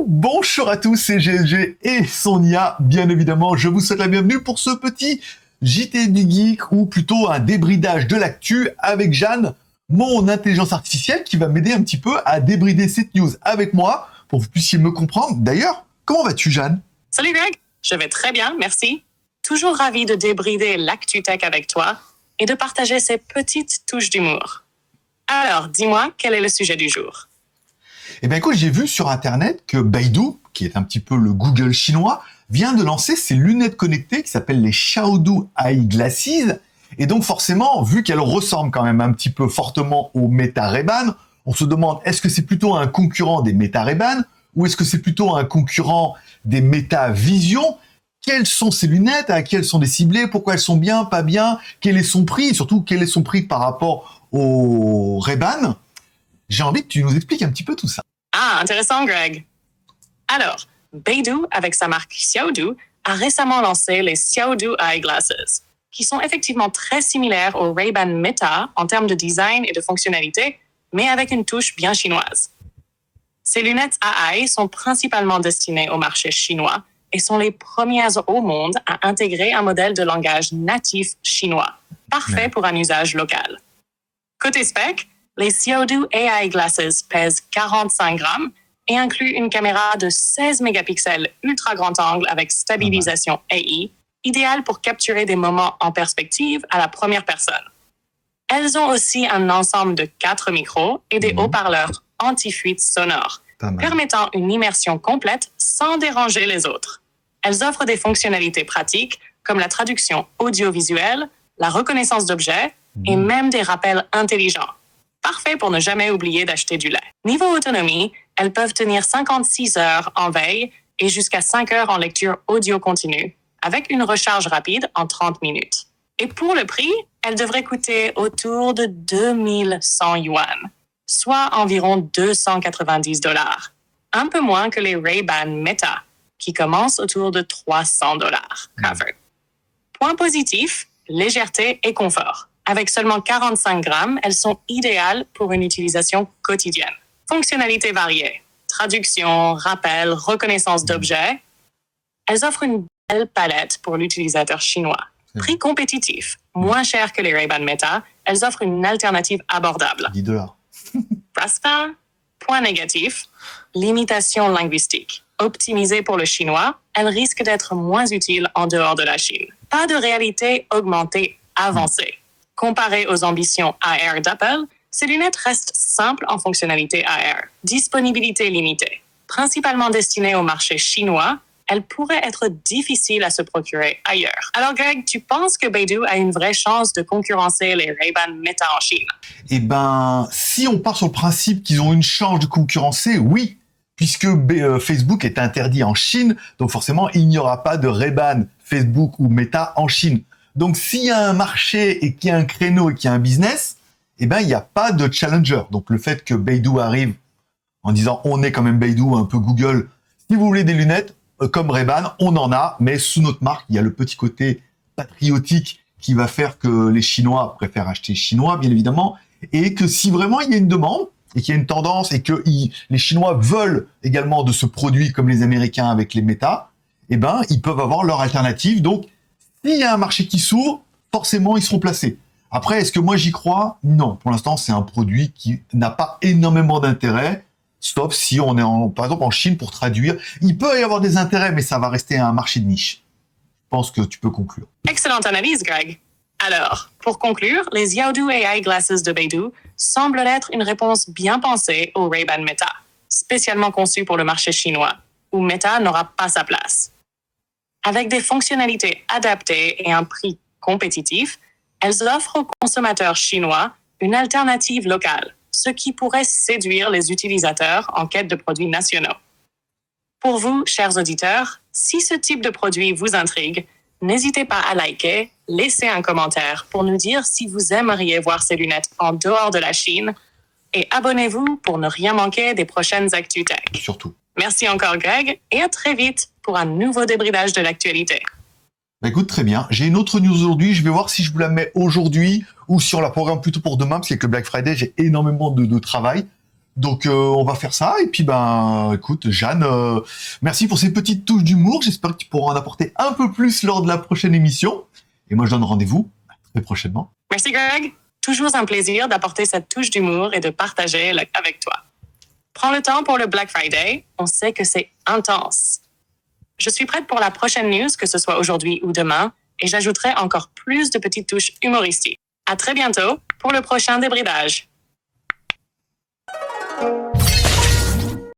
Bonjour à tous, c'est GLG et Sonia. Bien évidemment, je vous souhaite la bienvenue pour ce petit JT du Geek, ou plutôt un débridage de l'actu avec Jeanne, mon intelligence artificielle qui va m'aider un petit peu à débrider cette news avec moi pour que vous puissiez me comprendre. D'ailleurs, comment vas-tu, Jeanne? Salut Greg, je vais très bien, merci. Toujours ravi de débrider l'actu tech avec toi et de partager ces petites touches d'humour. Alors, dis-moi, quel est le sujet du jour? Eh bien écoute, j'ai vu sur internet que Baidu, qui est un petit peu le Google chinois, vient de lancer ses lunettes connectées qui s'appellent les Xiaodu Eyeglasses. Et donc forcément, vu qu'elles ressemblent quand même un petit peu fortement aux Meta Ray-Ban, on se demande, est-ce que c'est plutôt un concurrent des Meta Ray-Ban ou est-ce que c'est plutôt un concurrent des Meta Vision? Quelles sont ces lunettes? À quelles sont ciblées? Pourquoi elles sont bien, pas bien? Quel est son prix? Et surtout, quel est son prix par rapport aux Ray-Ban? J'ai envie que tu nous expliques un petit peu tout ça. Ah, intéressant Greg. Alors, Baidu, avec sa marque Xiaodu, a récemment lancé les Xiaodu Eyeglasses, qui sont effectivement très similaires aux Ray-Ban Meta en termes de design et de fonctionnalité, mais avec une touche bien chinoise. Ces lunettes AI sont principalement destinées au marché chinois et sont les premières au monde à intégrer un modèle de langage natif chinois, parfait pour un usage local. Côté spec, les Xiaodu AI Glasses pèsent 45 grammes et incluent une caméra de 16 mégapixels ultra grand angle avec stabilisation AI, idéale pour capturer des moments en perspective à la première personne. Elles ont aussi un ensemble de 4 micros et des haut-parleurs anti-fuite sonore, permettant une immersion complète sans déranger les autres. Elles offrent des fonctionnalités pratiques comme la traduction audiovisuelle, la reconnaissance d'objets et même des rappels intelligents. Parfait pour ne jamais oublier d'acheter du lait. Niveau autonomie, elles peuvent tenir 56 heures en veille et jusqu'à 5 heures en lecture audio continue, avec une recharge rapide en 30 minutes. Et pour le prix, elles devraient coûter autour de 2100 yuan, soit environ 290 $. Un peu moins que les Ray-Ban Meta, qui commencent autour de 300 $. Covered. Point positif, légèreté et confort. Avec seulement 45 grammes, elles sont idéales pour une utilisation quotidienne. Fonctionnalités variées, traduction, rappel, reconnaissance d'objets. Elles offrent une belle palette pour l'utilisateur chinois. Prix compétitif, moins cher que les Ray-Ban Meta, elles offrent une alternative abordable. 10 $. Basta. Point négatif, limitation linguistique. Optimisée pour le chinois, elles risquent d'être moins utiles en dehors de la Chine. Pas de réalité augmentée avancée. Comparé aux ambitions AR d'Apple, ces lunettes restent simples en fonctionnalité AR. Disponibilité limitée. Principalement destinées au marché chinois, elles pourraient être difficiles à se procurer ailleurs. Alors Greg, tu penses que Baidu a une vraie chance de concurrencer les Ray-Ban Meta en Chine? Eh ben, si on part sur le principe qu'ils ont une chance de concurrencer, oui, puisque Facebook est interdit en Chine, donc forcément, il n'y aura pas de Ray-Ban, Facebook ou Meta en Chine. Donc, s'il y a un marché et qu'il y a un créneau et qu'il y a un business, eh ben, il n'y a pas de challenger. Donc, le fait que Baidu arrive en disant on est quand même Baidu, un peu Google, si vous voulez des lunettes comme Ray-Ban, on en a, mais sous notre marque, il y a le petit côté patriotique qui va faire que les Chinois préfèrent acheter chinois, bien évidemment, et que si vraiment il y a une demande et qu'il y a une tendance et que les Chinois veulent également de ce produit comme les Américains avec les Meta, eh ben, ils peuvent avoir leur alternative. Donc, s'il y a un marché qui s'ouvre, forcément, ils seront placés. Après, est-ce que moi, j'y crois? Non. Pour l'instant, c'est un produit qui n'a pas énormément d'intérêt, sauf si on est, par exemple, en Chine pour traduire. Il peut y avoir des intérêts, mais ça va rester un marché de niche. Je pense que tu peux conclure. Excellente analyse, Greg. Alors, pour conclure, les Xiaodu AI Glasses de Baidu semblent être une réponse bien pensée au Ray-Ban Meta, spécialement conçu pour le marché chinois, où Meta n'aura pas sa place. Avec des fonctionnalités adaptées et un prix compétitif, elles offrent aux consommateurs chinois une alternative locale, ce qui pourrait séduire les utilisateurs en quête de produits nationaux. Pour vous, chers auditeurs, si ce type de produit vous intrigue, n'hésitez pas à liker, laisser un commentaire pour nous dire si vous aimeriez voir ces lunettes en dehors de la Chine et abonnez-vous pour ne rien manquer des prochaines Actu Tech. Surtout. Merci encore Greg et à très vite pour un nouveau débridage de l'actualité. Bah écoute, très bien. J'ai une autre news aujourd'hui. Je vais voir si je vous la mets aujourd'hui ou si on la programme plutôt pour demain, parce qu'avec le Black Friday, j'ai énormément de travail. Donc on va faire ça. Et puis écoute, Jeanne, merci pour ces petites touches d'humour. J'espère que tu pourras en apporter un peu plus lors de la prochaine émission. Et moi, je donne rendez-vous très prochainement. Merci Greg. Toujours un plaisir d'apporter cette touche d'humour et de partager avec toi. Prends le temps pour le Black Friday. On sait que c'est intense. Je suis prête pour la prochaine news, que ce soit aujourd'hui ou demain, et j'ajouterai encore plus de petites touches humoristiques. À très bientôt pour le prochain débridage.